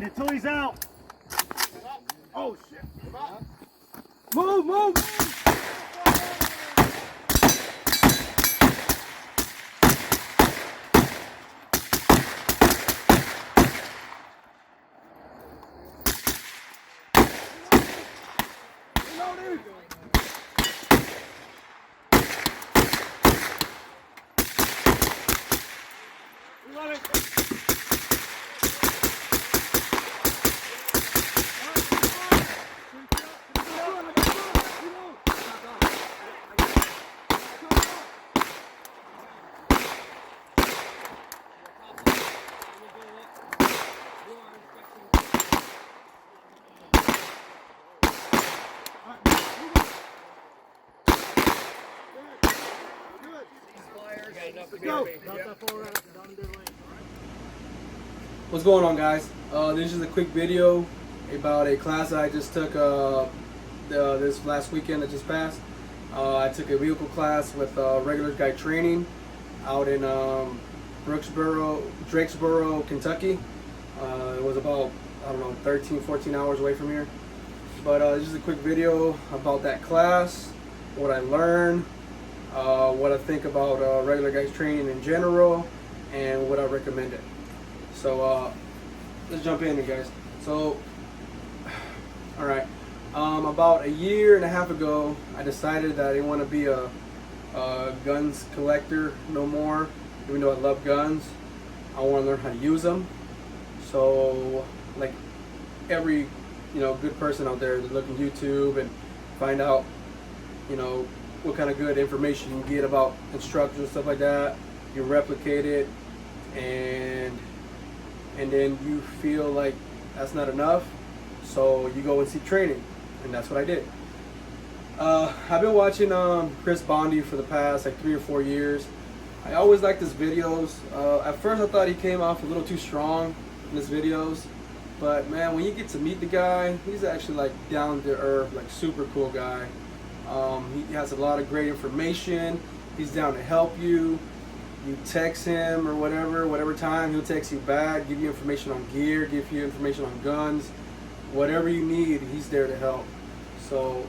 in until he's out. Oh shit! Come on. Move, move! What's going on, guys? This is a quick video about a class I just took this last weekend that just passed. I took a vehicle class with regular guy training out in Drakesboro, Kentucky. It was about, I don't know, 13, 14 hours away from here. But this is a quick video about that class, what I learned, what I think about regular guys training in general, and what I recommend it. So let's jump in, you guys. So, all right, about a year and a half ago, I decided that I didn't want to be a guns collector no more. Even though I love guns, I want to learn how to use them. So, like every good person out there, look on YouTube and find out what kind of good information you can get about instructors and stuff like that. You replicate it, and then you feel like that's not enough, so you go and seek training, and that's what I did. I've been watching Chris Bondy for the past like 3 or 4 years. I always liked his videos. At first I thought he came off a little too strong in his videos, but man, when you get to meet the guy, he's actually like down to earth, like super cool guy. He has a lot of great information. He's down to help you. You text him or whatever time, he'll text you back, give you information on gear, give you information on guns, whatever you need, he's there to help. So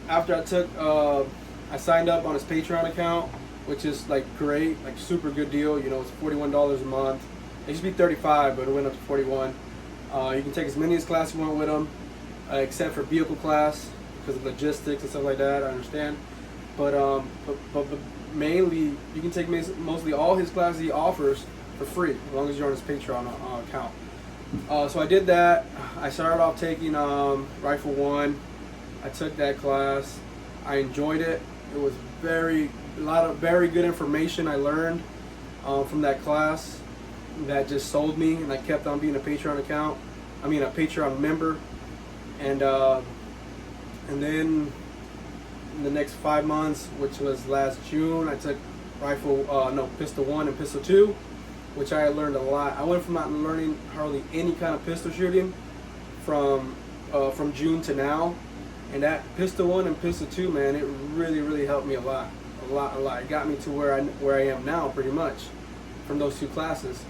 after I signed up on his Patreon account, which is like great, like super good deal. It's $41 a month. It used to be $35, but it went up to $41. You can take as many as class you want with him, except for vehicle class because of logistics and stuff like that. I understand, but mainly you can take mostly all his classes he offers for free as long as you're on his Patreon account. So I did that. I started off taking Rifle 1. I took that class. I enjoyed it. It was a lot of very good information I learned from that class that just sold me, and I kept on being a Patreon member, and then in the next 5 months, which was last June, I took Pistol 1 and Pistol 2, which I learned a lot. I went from not learning hardly any kind of pistol shooting from June to now, and that Pistol 1 and Pistol 2, man, it really helped me a lot. It got me to where I am now, pretty much, from those 2 classes.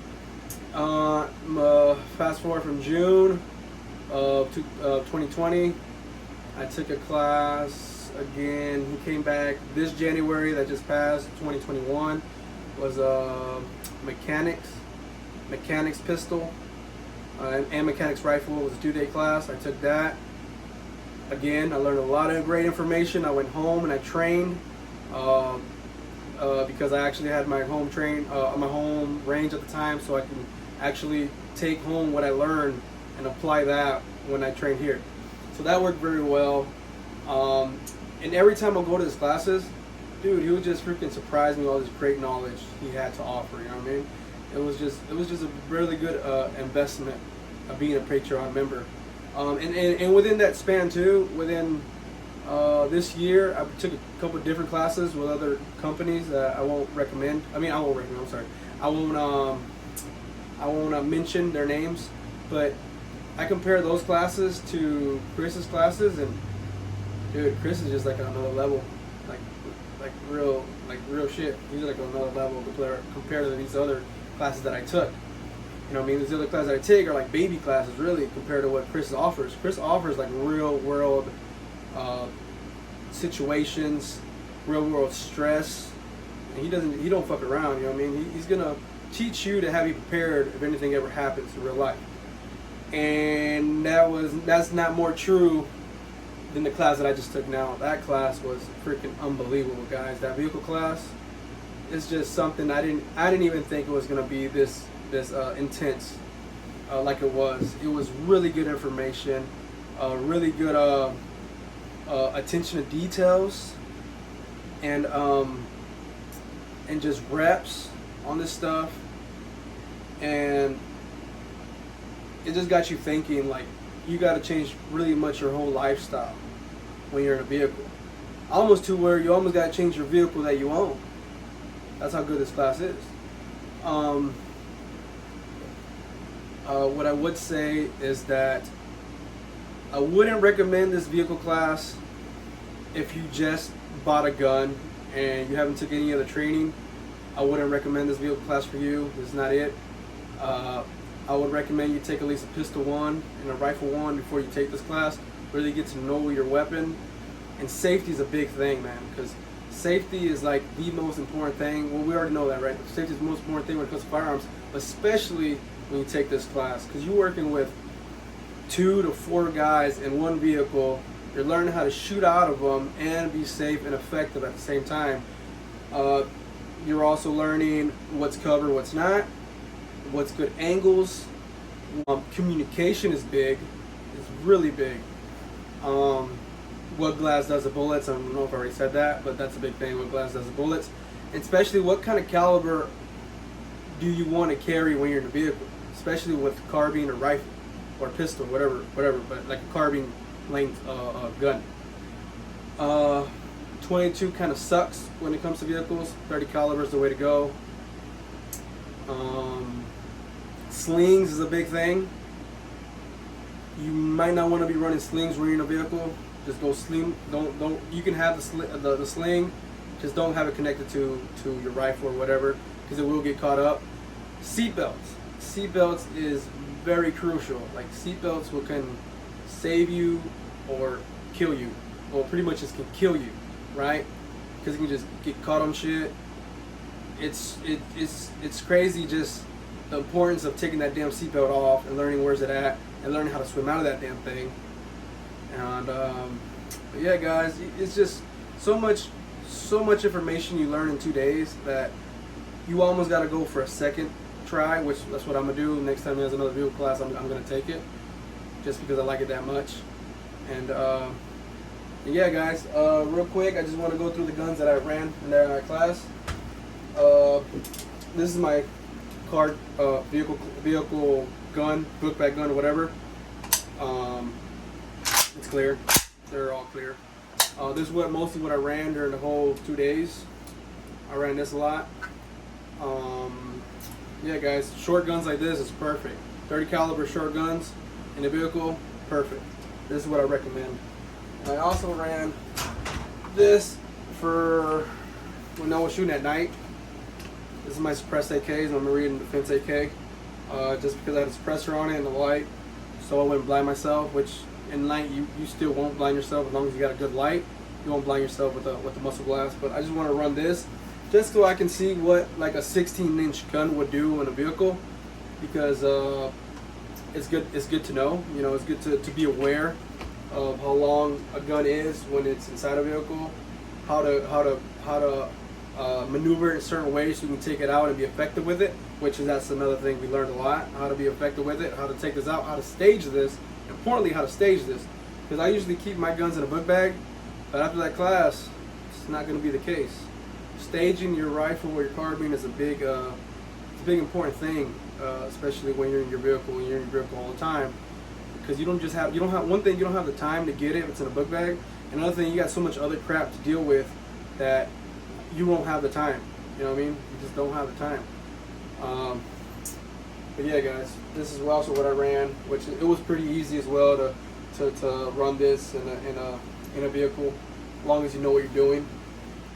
Fast forward from June of 2020, I took a class again. He came back this January that just passed, 2021, was mechanics pistol and mechanics rifle. It was a 2-day class. I took that. Again, I learned a lot of great information. I went home and I trained because I actually had my home range at the time, so I can actually take home what I learned and apply that when I train here. So that worked very well. And every time I go to his classes, dude, he would just freaking surprise me with all this great knowledge he had to offer. You know what I mean? It was just a really good investment of being a Patreon member. And within that span too, within this year, I took a couple of different classes with other companies that I won't recommend. I won't mention their names, but I compare those classes to Chris's classes, and dude, Chris is just like on another level, like real shit. He's like on another level compared to these other classes that I took. You know what I mean? These other classes that I take are like baby classes, really, compared to what Chris offers. Chris offers like real world situations, real world stress, and he don't fuck around. You know what I mean? He's gonna teach you to have you prepared if anything ever happens in real life. And that's not more true than the class that I just took now. That class was freaking unbelievable, guys. That vehicle class is just something I didn't even think it was gonna be this intense like it was. It was really good information, really good attention to details, and just reps on this stuff, and it just got you thinking, like, you got to change really much your whole lifestyle when you're in a vehicle, almost to where you almost got to change your vehicle that you own. That's how good this class is. What I would say is that I wouldn't recommend this vehicle class if you just bought a gun and you haven't took any other training. I wouldn't recommend this vehicle class for you. This is not it. I would recommend you take at least a pistol 1 and a rifle 1 before you take this class. Really get to know your weapon. And safety is a big thing, man, because safety is like the most important thing. Well, we already know that, right? Safety is the most important thing when it comes to firearms, especially when you take this class, because you're working with 2 to 4 guys in one vehicle. You're learning how to shoot out of them and be safe and effective at the same time. You're also learning what's cover, what's not, what's good angles. Communication is big. It's really big. What glass does the bullets? I don't know if I already said that, but that's a big thing. What glass does the bullets, and especially what kind of caliber do you want to carry when you're in a vehicle, especially with carbine or rifle or pistol, whatever. But like a carbine length gun. 22 kind of sucks when it comes to vehicles. 30 caliber is the way to go. Slings is a big thing. You might not want to be running slings when you're in a vehicle. Just go sling. Don't. You can have the sling, just don't have it connected to your rifle or whatever, because it will get caught up. Seatbelts. Seatbelts is very crucial. Like, seatbelts can save you or kill you. Well, pretty much just can kill you, right? Because you can just get caught on shit. It's crazy, just the importance of taking that damn seatbelt off and learning where's it at and learning how to swim out of that damn thing. And but yeah, guys, it's just so much information you learn in 2 days that you almost got to go for a second try, which that's what I'm gonna do. Next time there's another vehicle class, I'm gonna take it just because I like it that much. And yeah, guys, real quick, I just want to go through the guns that I ran in that class. This is my card vehicle gun, book bag gun, or whatever. It's clear. They're all clear. This is mostly what I ran during the whole 2 days. I ran this a lot. Yeah, guys, short guns like this is perfect. 30 caliber short guns in a vehicle, perfect. This is what I recommend. And I also ran this for when I was shooting at night. This is my suppressed AKs, my Marine Defense AK. Just because I had a suppressor on it and the light, so I wouldn't blind myself, which in night you still won't blind yourself as long as you got a good light. You won't blind yourself with the muzzle glass. But I just want to run this just so I can see what like a 16-inch gun would do in a vehicle, because it's good to know. You know, it's good to be aware of how long a gun is when it's inside a vehicle, how to maneuver it in certain ways so you can take it out and be effective with it, that's another thing we learned a lot, how to be effective with it, how to take this out, how to stage this, importantly how to stage this, because I usually keep my guns in a book bag, but after that class it's not going to be the case. Staging your rifle or your carbine is a big important thing, especially when you're in your vehicle all the time, because you don't have one thing, you don't have the time to get it if it's in a book bag. Another thing, you got so much other crap to deal with that you won't have the time. You know what I mean? You just don't have the time. But yeah, guys, this is also what I ran, which it was pretty easy as well to run this in a vehicle, as long as you know what you're doing.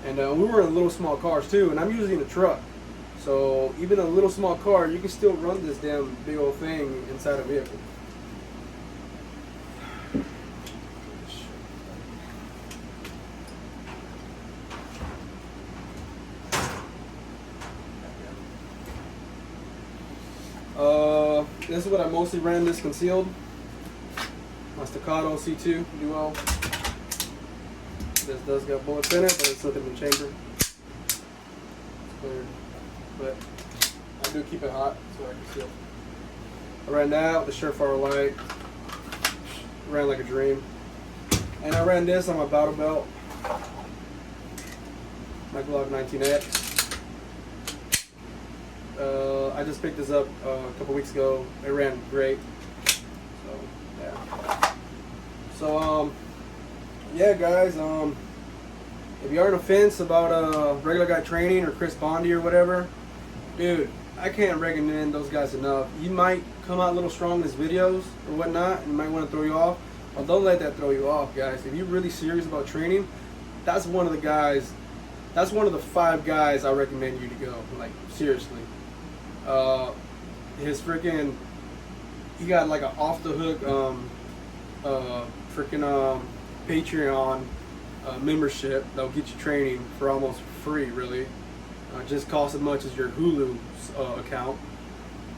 And we were in little small cars too, and I'm usually in a truck, So even a little small car, you can still run this damn big old thing inside a vehicle. This is what I mostly ran this concealed. My Staccato C2 Duo. This does got bullets in it, but it's nothing in the chamber. It's clear. But I do keep it hot so I can seal. I ran that with the Surefire light. Ran like a dream. And I ran this on my battle belt. My Glock 19X. I just picked this up a couple weeks ago. It ran great. So yeah. So yeah, guys. If you are on the fence about regular guy training or Chris Bondy or whatever, dude, I can't recommend those guys enough. You might come out a little strong in his videos or whatnot, and might want to throw you off. Well, don't let that throw you off, guys. If you're really serious about training, that's one of the guys. That's one of the 5 guys I recommend you to go. Like, seriously. His freaking, he got like an off the hook freaking Patreon membership that'll get you training for almost free, really. Just costs as much as your Hulu account.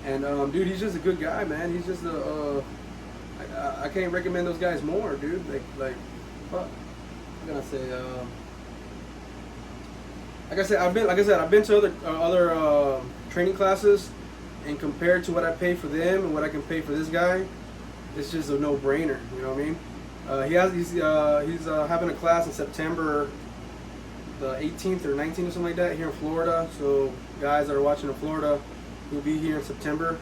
And dude, he's just a good guy, man. He's just I can't recommend those guys more, dude. Like what? I'm gonna say, like I said, I've been to other training classes, and compared to what I pay for them and what I can pay for this guy, it's just a no-brainer. You know what I mean? He's having a class in September the 18th or 19th or something like that here in Florida. So guys that are watching in Florida, he'll be here in September.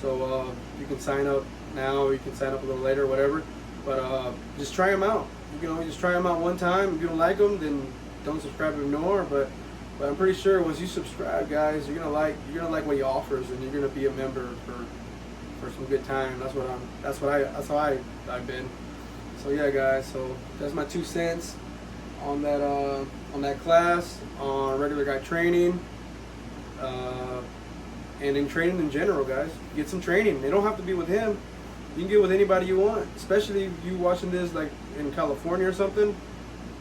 So you can sign up now, or you can sign up a little later, or whatever. But just try him out. You can only just try him out one time. If you don't like him, then don't subscribe and ignore. But I'm pretty sure once you subscribe, guys, you're gonna like what he offers, and you're gonna be a member for some good time. That's how I've been. So yeah, guys. So that's my 2 cents on that class on regular guy training, and in training in general, guys. Get some training. They don't have to be with him. You can get with anybody you want, especially if you watching this like in California or something.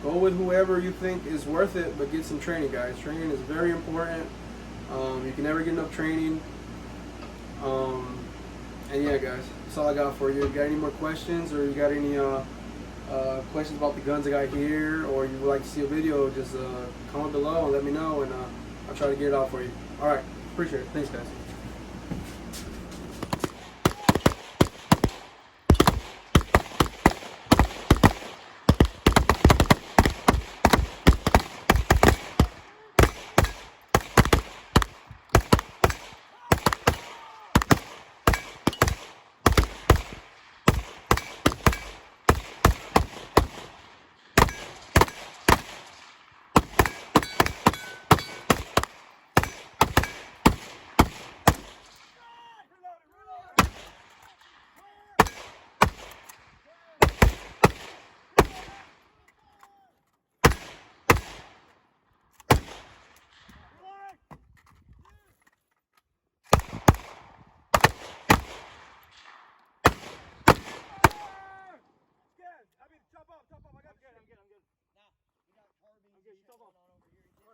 Go with whoever you think is worth it, but get some training, guys. Training is very important. You can never get enough training. And yeah, guys, that's all I got for you. If you got any more questions, or you got any questions about the guns I got here, or you would like to see a video, just comment below and let me know, and I'll try to get it out for you. All right, appreciate it. Thanks, guys.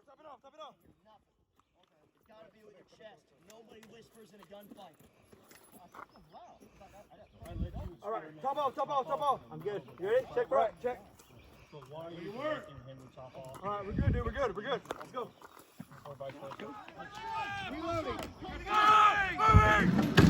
Top it off. Nothing. Okay. It's got to be with your chest. Nobody whispers in a gunfight. Wow. All right, top off. I'm good. You ready? Check right. Check. So why are you asking him to top off? All right, we're good, dude. We're good. Let's go. Or vice versa? Reloading. Moving!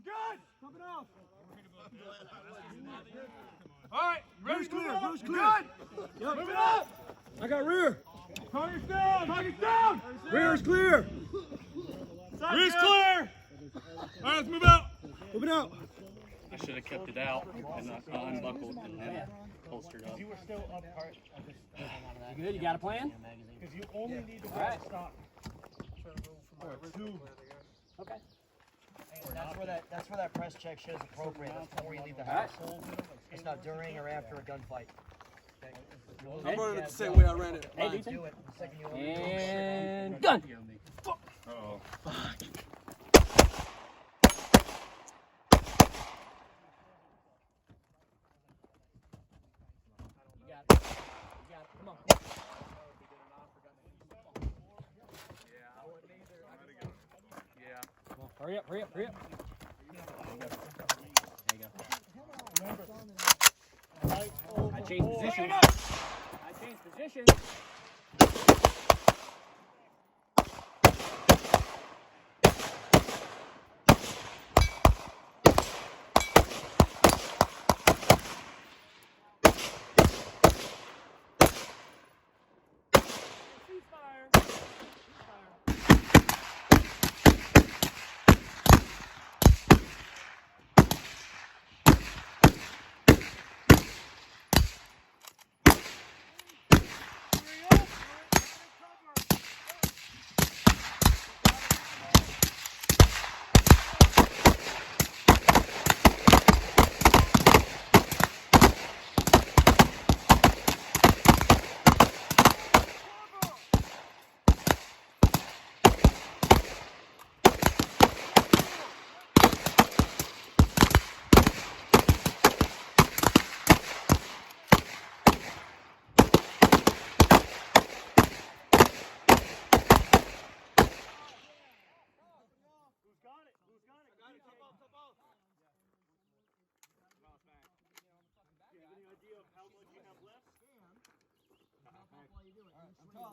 Good. Pump it off. All right, ready? Clear. Goes clear. Good. Yep. Move it up. I got rear. Target's down. Target's down. Rear is clear. Rear's clear. All right, let's move out. Move it out. I should have kept it out and not unbuckled and then holstered up. You were still up part of this. You good? You got a plan? Because you only need to Alright. stop. Okay. And that's where that press check shows appropriate. That's before you leave the house. It's not during or after a gunfight. I'm running it the same way I ran it. Hey, Do Ethan. it the second you And gun. Uh-oh. You got it. You got it. Come on. Yeah. Come on. Hurry up, hurry up, hurry up. I changed position. I changed position.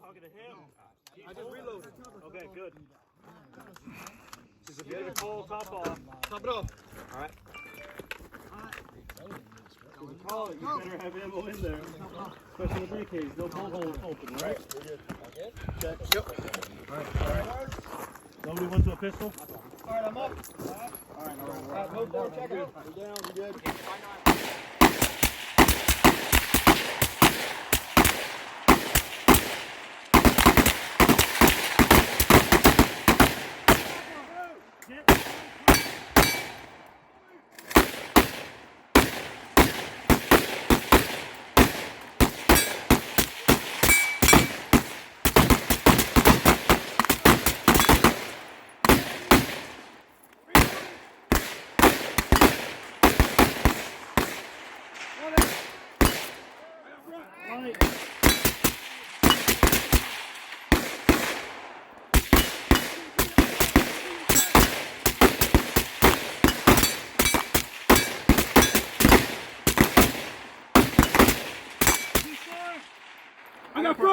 Talking to him. I just reloaded. Okay, good. Just get it full top off. Top it off. All right. Call it. You better have ammo in there, especially the briefcase. No bolt holes open, right? Check. Yep. All right. Nobody went to a pistol. All right, I'm up. All right. Move forward, check it out. You're down. You good?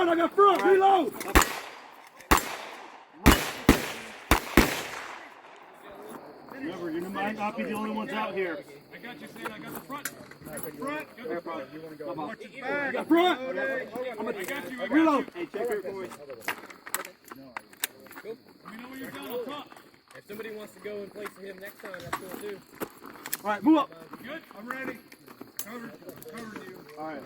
I got front. Reload. Remember, you might not be the only ones out here. I got you, Sam. I got the front. Got the front. Watch his back. I got front. I got you. Reload. Hey, check your boys. Let me know when you're done. I'll talk. If somebody wants to go in place of him next time, that's cool too. All right, move up. Good. I'm ready. Cover you. All right.